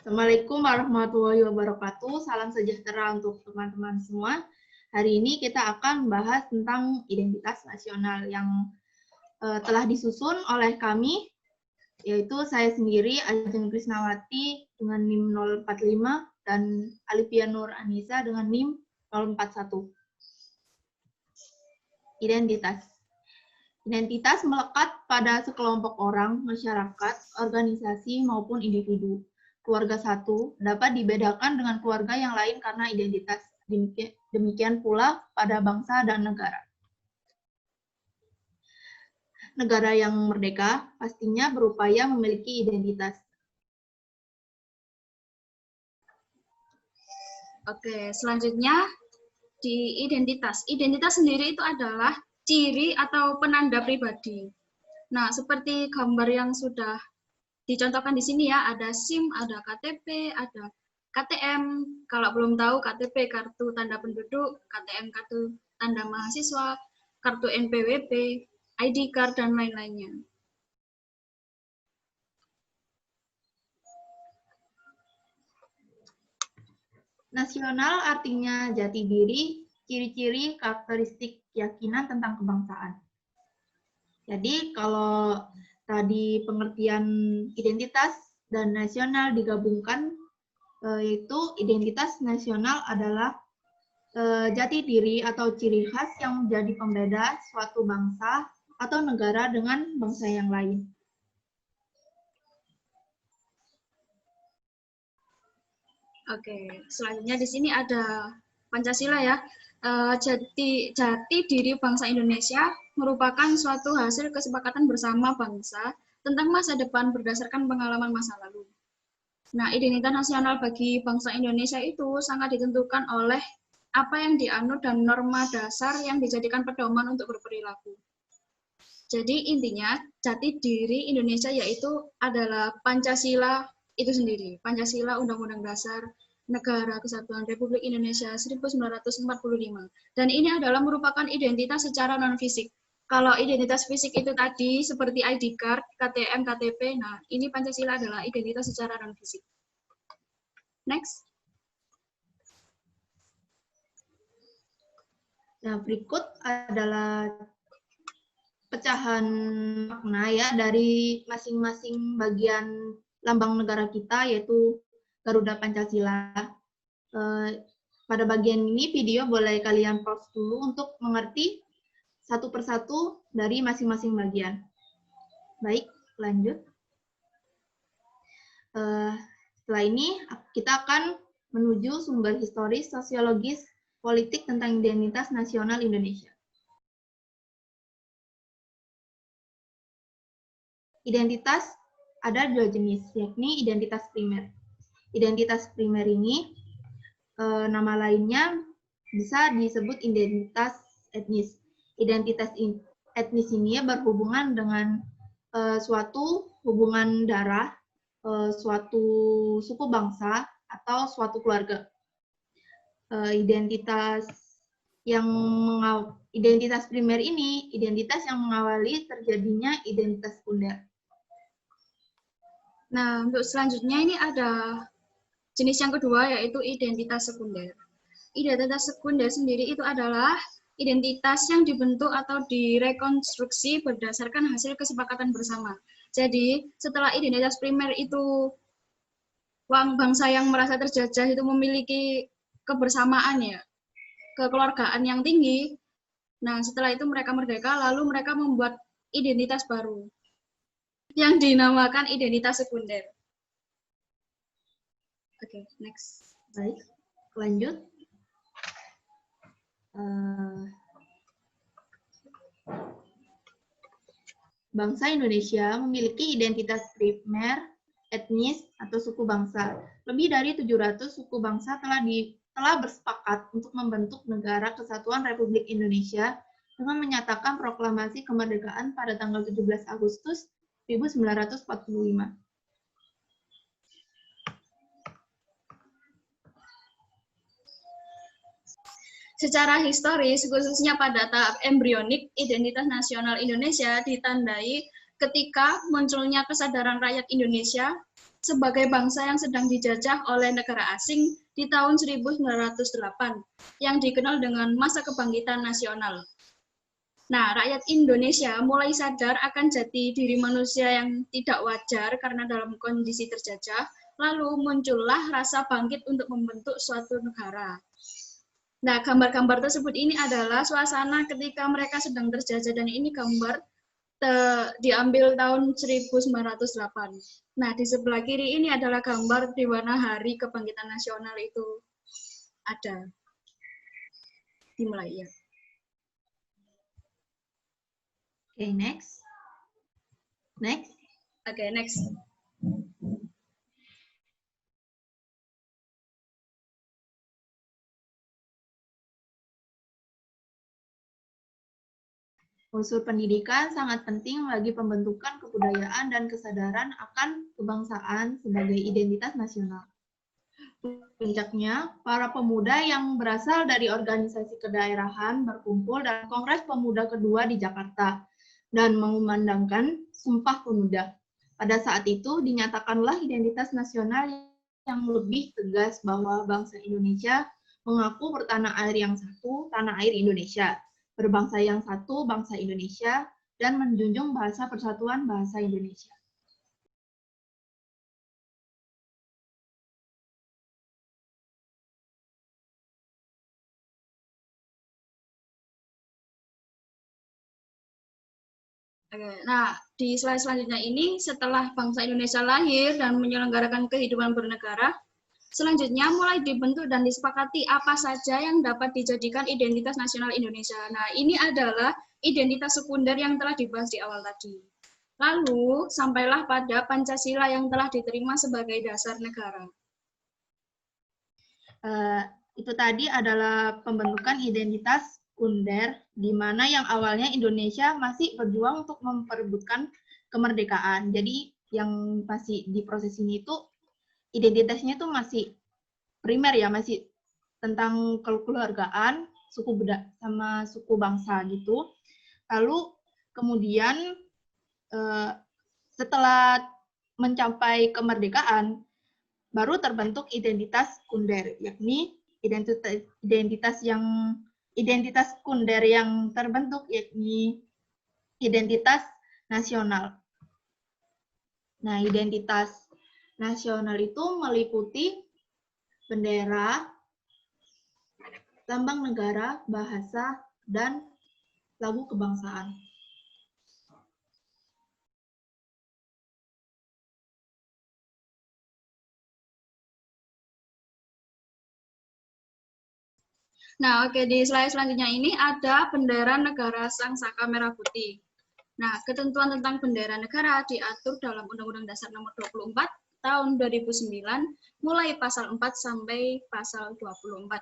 Assalamualaikum warahmatullahi wabarakatuh. Salam sejahtera untuk teman-teman semua. Hari ini kita akan membahas tentang identitas nasional yang telah disusun oleh kami, yaitu saya sendiri, Ajeng Krisnawati dengan NIM 045 dan Alifia Nur Anissa dengan NIM 041. Identitas. Identitas melekat pada sekelompok orang, masyarakat, organisasi, maupun individu. Keluarga satu dapat dibedakan dengan keluarga yang lain karena identitas. Demikian pula pada bangsa dan negara. Negara yang merdeka pastinya berupaya memiliki identitas. Oke, selanjutnya di identitas. Identitas sendiri itu adalah ciri atau penanda pribadi. Nah, seperti gambar yang sudah dicontohkan di sini ya, ada SIM, ada KTP, ada KTM. Kalau belum tahu, KTP kartu tanda penduduk, KTM kartu tanda mahasiswa, kartu NPWP, ID card, dan lain-lainnya. Nasional artinya jati diri, ciri-ciri, karakteristik, keyakinan tentang kebangsaan. Jadi kalau tadi pengertian identitas dan nasional digabungkan, yaitu identitas nasional adalah jati diri atau ciri khas yang menjadi pembeda suatu bangsa atau negara dengan bangsa yang lain. Oke, selanjutnya di sini ada Pancasila ya. Jati diri bangsa Indonesia merupakan suatu hasil kesepakatan bersama bangsa tentang masa depan berdasarkan pengalaman masa lalu. Nah, identitas nasional bagi bangsa Indonesia itu sangat ditentukan oleh apa yang dianut dan norma dasar yang dijadikan pedoman untuk berperilaku. Jadi intinya jati diri Indonesia yaitu adalah Pancasila itu sendiri. Pancasila Undang-Undang Dasar Negara Kesatuan Republik Indonesia 1945. Dan ini adalah merupakan identitas secara non-fisik. Kalau identitas fisik itu tadi seperti ID card, KTM, KTP, nah ini Pancasila adalah identitas secara non-fisik. Next. Nah, berikut adalah pecahan makna ya dari masing-masing bagian lambang negara kita, yaitu Garuda Pancasila. Pada bagian ini video boleh kalian pause dulu untuk mengerti satu persatu dari masing-masing bagian. Baik, lanjut. Setelah ini kita akan menuju sumber historis, sosiologis, politik tentang identitas nasional Indonesia. Identitas ada dua jenis, yakni identitas primer. Identitas primer ini, nama lainnya bisa disebut identitas etnis. Identitas etnis ini berhubungan dengan suatu hubungan darah, suatu suku bangsa, atau suatu keluarga. Identitas primer ini identitas yang mengawali terjadinya identitas sekunder. Nah, untuk selanjutnya ini ada jenis yang kedua yaitu identitas sekunder. Identitas sekunder sendiri itu adalah identitas yang dibentuk atau direkonstruksi berdasarkan hasil kesepakatan bersama. Jadi, setelah identitas primer itu bangsa yang merasa terjajah itu memiliki kebersamaan ya, kekeluargaan yang tinggi. Nah, setelah itu mereka merdeka, lalu mereka membuat identitas baru yang dinamakan identitas sekunder. Oke, next. Baik, lanjut. Bangsa Indonesia memiliki identitas primer, etnis, atau suku bangsa. Lebih dari 700 suku bangsa telah bersepakat untuk membentuk Negara Kesatuan Republik Indonesia dengan menyatakan proklamasi kemerdekaan pada tanggal 17 Agustus 1945. Secara historis, khususnya pada tahap embrionik, identitas nasional Indonesia ditandai ketika munculnya kesadaran rakyat Indonesia sebagai bangsa yang sedang dijajah oleh negara asing di tahun 1908 yang dikenal dengan masa kebangkitan nasional. Nah, rakyat Indonesia mulai sadar akan jati diri manusia yang tidak wajar karena dalam kondisi terjajah, lalu muncullah rasa bangkit untuk membentuk suatu negara. Nah, gambar-gambar tersebut ini adalah suasana ketika mereka sedang terjajah, dan ini gambar diambil tahun 1908. Nah, di sebelah kiri ini adalah gambar di mana hari kebangkitan nasional itu ada. Dimulai ya. Okay, next. Next. Okay, next. Unsur pendidikan sangat penting bagi pembentukan kebudayaan dan kesadaran akan kebangsaan sebagai identitas nasional. Puncaknya, para pemuda yang berasal dari organisasi kedaerahan berkumpul dalam Kongres Pemuda kedua di Jakarta dan mengumandangkan Sumpah Pemuda. Pada saat itu dinyatakanlah identitas nasional yang lebih tegas bahwa bangsa Indonesia mengaku bertanah air yang satu, tanah air Indonesia, berbangsa yang satu, bangsa Indonesia, dan menjunjung bahasa persatuan bahasa Indonesia. Nah, di slide selanjutnya ini, setelah bangsa Indonesia lahir dan menyelenggarakan kehidupan bernegara, selanjutnya mulai dibentuk dan disepakati apa saja yang dapat dijadikan identitas nasional Indonesia. Nah, ini adalah identitas sekunder yang telah dibahas di awal tadi. Lalu, sampailah pada Pancasila yang telah diterima sebagai dasar negara. Itu tadi adalah pembentukan identitas sekunder, di mana yang awalnya Indonesia masih berjuang untuk memperebutkan kemerdekaan. Jadi yang masih di proses ini itu identitasnya itu masih primer ya, masih tentang kekeluargaan, suku beda sama suku bangsa gitu. Lalu kemudian setelah mencapai kemerdekaan, baru terbentuk identitas sekunder, yakni identitas sekunder yang terbentuk yakni identitas nasional. Nah, identitas nasional itu meliputi bendera, lambang negara, bahasa, dan lagu kebangsaan. Nah, oke, di slide selanjutnya ini ada bendera negara Sang Saka Merah Putih. Nah, ketentuan tentang bendera negara diatur dalam Undang-Undang Dasar Nomor 24 tahun 2009, mulai pasal 4 sampai pasal 24.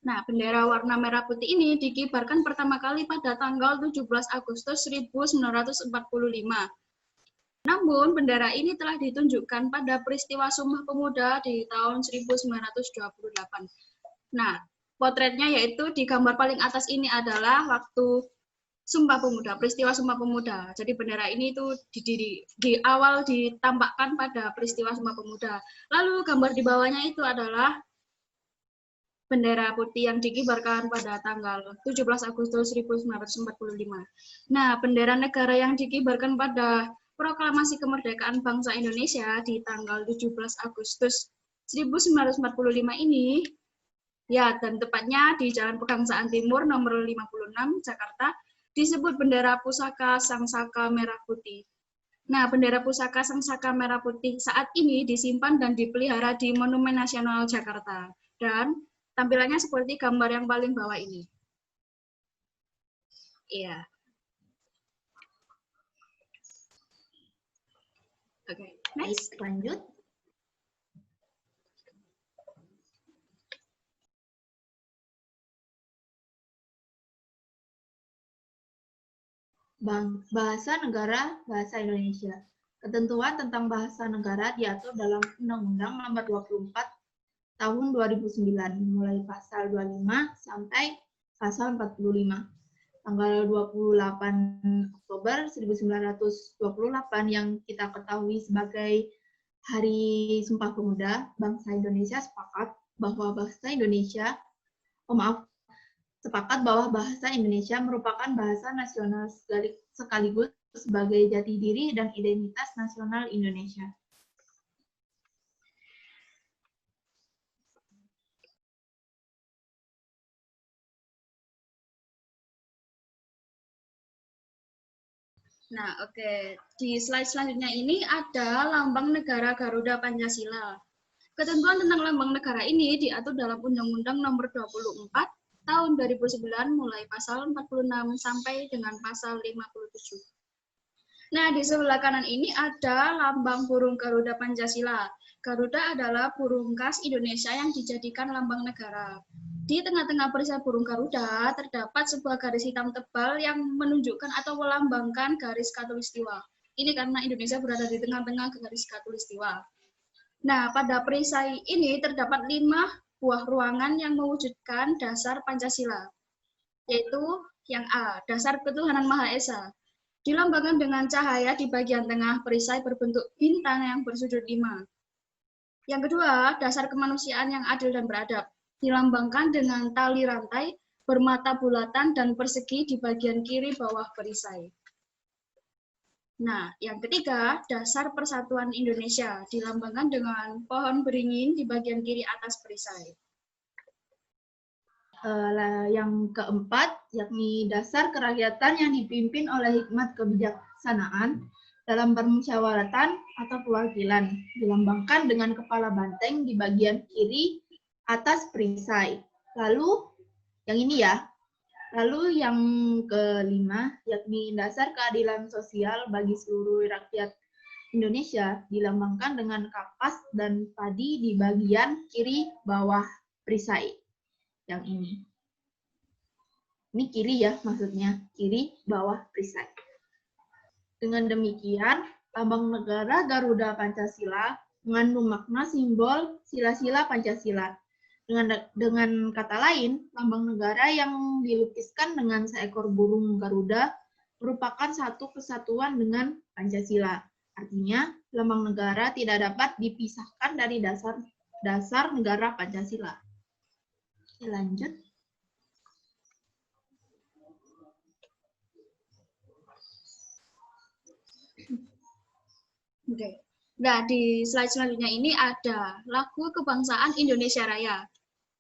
Nah, bendera warna merah putih ini dikibarkan pertama kali pada tanggal 17 Agustus 1945. Namun, bendera ini telah ditunjukkan pada peristiwa Sumpah Pemuda di tahun 1928. Nah, potretnya yaitu di gambar paling atas ini adalah waktu Sumpah Pemuda, peristiwa Sumpah Pemuda. Jadi bendera ini itu di awal ditampakkan pada peristiwa Sumpah Pemuda. Lalu gambar di bawahnya itu adalah bendera putih yang dikibarkan pada tanggal 17 Agustus 1945. Nah, bendera negara yang dikibarkan pada Proklamasi Kemerdekaan Bangsa Indonesia di tanggal 17 Agustus 1945 ini, ya, dan tepatnya di Jalan Pegangsaan Timur nomor 56, Jakarta, disebut bendera pusaka Sang Saka Merah Putih. Nah, bendera pusaka Sang Saka Merah Putih saat ini disimpan dan dipelihara di Monumen Nasional Jakarta. Dan tampilannya seperti gambar yang paling bawah ini. Iya. Oke, next. Lanjut. Bahasa negara, bahasa Indonesia. Ketentuan tentang bahasa negara diatur dalam Undang-Undang Nomor 24 Tahun 2009, mulai pasal 25 sampai pasal 45. Tanggal 28 Oktober 1928 yang kita ketahui sebagai Hari Sumpah Pemuda, bangsa Indonesia sepakat bahwa bahasa Indonesia merupakan bahasa nasional sekaligus sebagai jati diri dan identitas nasional Indonesia. Nah, oke. Di slide selanjutnya ini ada lambang negara Garuda Pancasila. Ketentuan tentang lambang negara ini diatur dalam Undang-Undang Nomor 24 Tahun 2009 mulai pasal 46 sampai dengan pasal 57. Nah, di sebelah kanan ini ada lambang burung Garuda Pancasila. Garuda adalah burung khas Indonesia yang dijadikan lambang negara. Di tengah-tengah perisai burung Garuda terdapat sebuah garis hitam tebal yang menunjukkan atau melambangkan garis khatulistiwa. Ini karena Indonesia berada di tengah-tengah garis khatulistiwa. Nah, pada perisai ini terdapat 5 buah ruangan yang mewujudkan dasar Pancasila, yaitu yang A, dasar ketuhanan Maha Esa. Dilambangkan dengan cahaya di bagian tengah perisai berbentuk bintang yang bersudut 5. Yang kedua, dasar kemanusiaan yang adil dan beradab. Dilambangkan dengan tali rantai bermata bulatan dan persegi di bagian kiri bawah perisai. Nah, yang ketiga, dasar persatuan Indonesia, dilambangkan dengan pohon beringin di bagian kiri atas perisai. Yang keempat, yakni dasar kerakyatan yang dipimpin oleh hikmat kebijaksanaan dalam permusyawaratan atau perwakilan, dilambangkan dengan kepala banteng di bagian kiri atas perisai. Lalu, yang ini ya, lalu yang kelima, yakni dasar keadilan sosial bagi seluruh rakyat Indonesia, dilambangkan dengan kapas dan padi di bagian kiri bawah perisai. Yang ini. Ini kiri ya, maksudnya. Kiri bawah perisai. Dengan demikian, lambang negara Garuda Pancasila mengandung makna simbol sila-sila Pancasila. Dengan kata lain, lambang negara yang dilukiskan dengan seekor burung Garuda merupakan satu kesatuan dengan Pancasila. Artinya, lambang negara tidak dapat dipisahkan dari dasar negara Pancasila. Oke, lanjut. Oke. Nah, di slide selanjutnya ini ada lagu kebangsaan Indonesia Raya.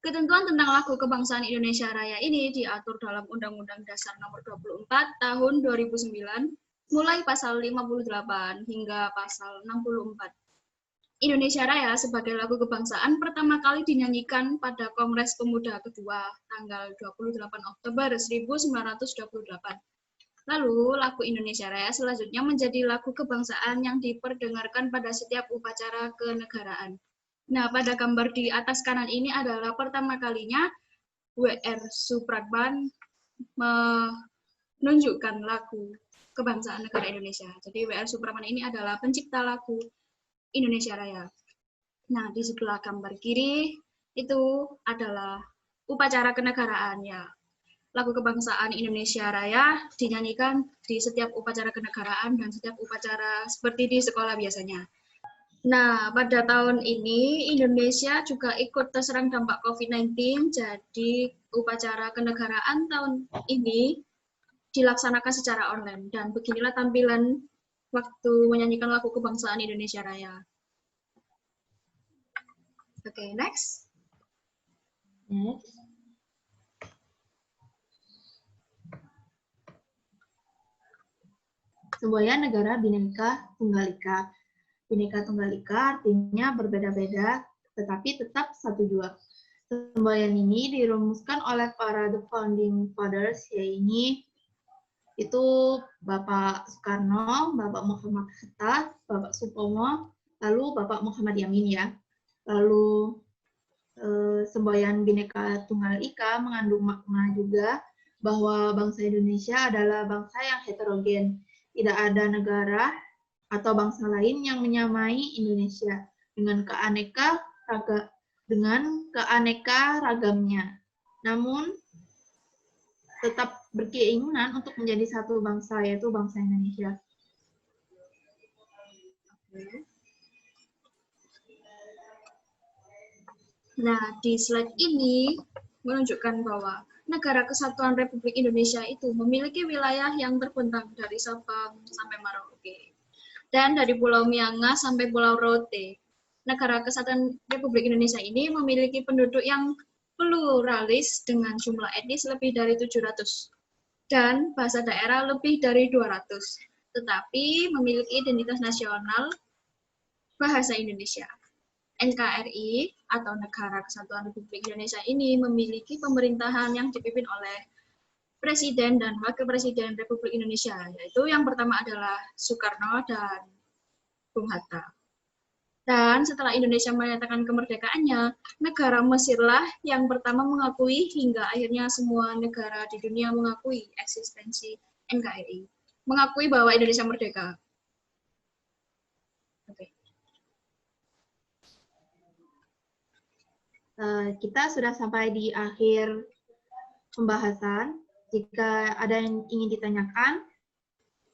Ketentuan tentang lagu kebangsaan Indonesia Raya ini diatur dalam Undang-Undang Dasar Nomor 24 Tahun 2009, mulai pasal 58 hingga pasal 64. Indonesia Raya sebagai lagu kebangsaan pertama kali dinyanyikan pada Kongres Pemuda kedua tanggal 28 Oktober 1928. Lalu, lagu Indonesia Raya selanjutnya menjadi lagu kebangsaan yang diperdengarkan pada setiap upacara kenegaraan. Nah, pada gambar di atas kanan ini adalah pertama kalinya W.R. Supratman menunjukkan lagu kebangsaan negara Indonesia. Jadi W.R. Supratman ini adalah pencipta lagu Indonesia Raya. Nah, di sebelah gambar kiri itu adalah upacara kenegaraan ya. Lagu kebangsaan Indonesia Raya dinyanyikan di setiap upacara kenegaraan dan setiap upacara seperti di sekolah biasanya. Nah, pada tahun ini Indonesia juga ikut terserang dampak COVID-19, jadi upacara kenegaraan tahun ini dilaksanakan secara online. Dan beginilah tampilan waktu menyanyikan lagu kebangsaan Indonesia Raya. Oke, next. Next. Semboyan negara Bhinneka Tunggal Ika. Bhinneka Tunggal Ika artinya berbeda-beda, tetapi tetap satu jua. Semboyan ini dirumuskan oleh para the founding fathers, yaitu Bapak Soekarno, Bapak Muhammad Hatta, Bapak Supomo, lalu Bapak Muhammad Yamin ya. Lalu semboyan Bhinneka Tunggal Ika mengandung makna juga bahwa bangsa Indonesia adalah bangsa yang heterogen. Tidak ada negara atau bangsa lain yang menyamai Indonesia dengan keaneka ragamnya. Namun tetap berkeinginan untuk menjadi satu bangsa, yaitu bangsa Indonesia. Nah, di slide ini menunjukkan bahwa Negara Kesatuan Republik Indonesia itu memiliki wilayah yang terbentang dari Sabang sampai Merauke dan dari Pulau Miangas sampai Pulau Rote. Negara Kesatuan Republik Indonesia ini memiliki penduduk yang pluralis dengan jumlah etnis lebih dari 700 dan bahasa daerah lebih dari 200, tetapi memiliki identitas nasional bahasa Indonesia. NKRI atau Negara Kesatuan Republik Indonesia ini memiliki pemerintahan yang dipimpin oleh Presiden dan Wakil Presiden Republik Indonesia, yaitu yang pertama adalah Soekarno dan Bung Hatta. Dan setelah Indonesia menyatakan kemerdekaannya, negara Mesirlah yang pertama mengakui hingga akhirnya semua negara di dunia mengakui eksistensi NKRI, mengakui bahwa Indonesia merdeka. Oke. Kita sudah sampai di akhir pembahasan. Jika ada yang ingin ditanyakan,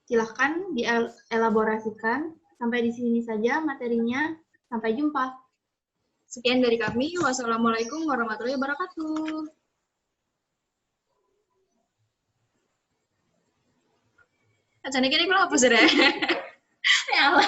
silahkan dielaborasikan. Sampai di sini saja materinya. Sampai jumpa. Sekian dari kami. Wassalamualaikum warahmatullahi wabarakatuh. Ajane kene kula apa sih, Rek? Ya Allah.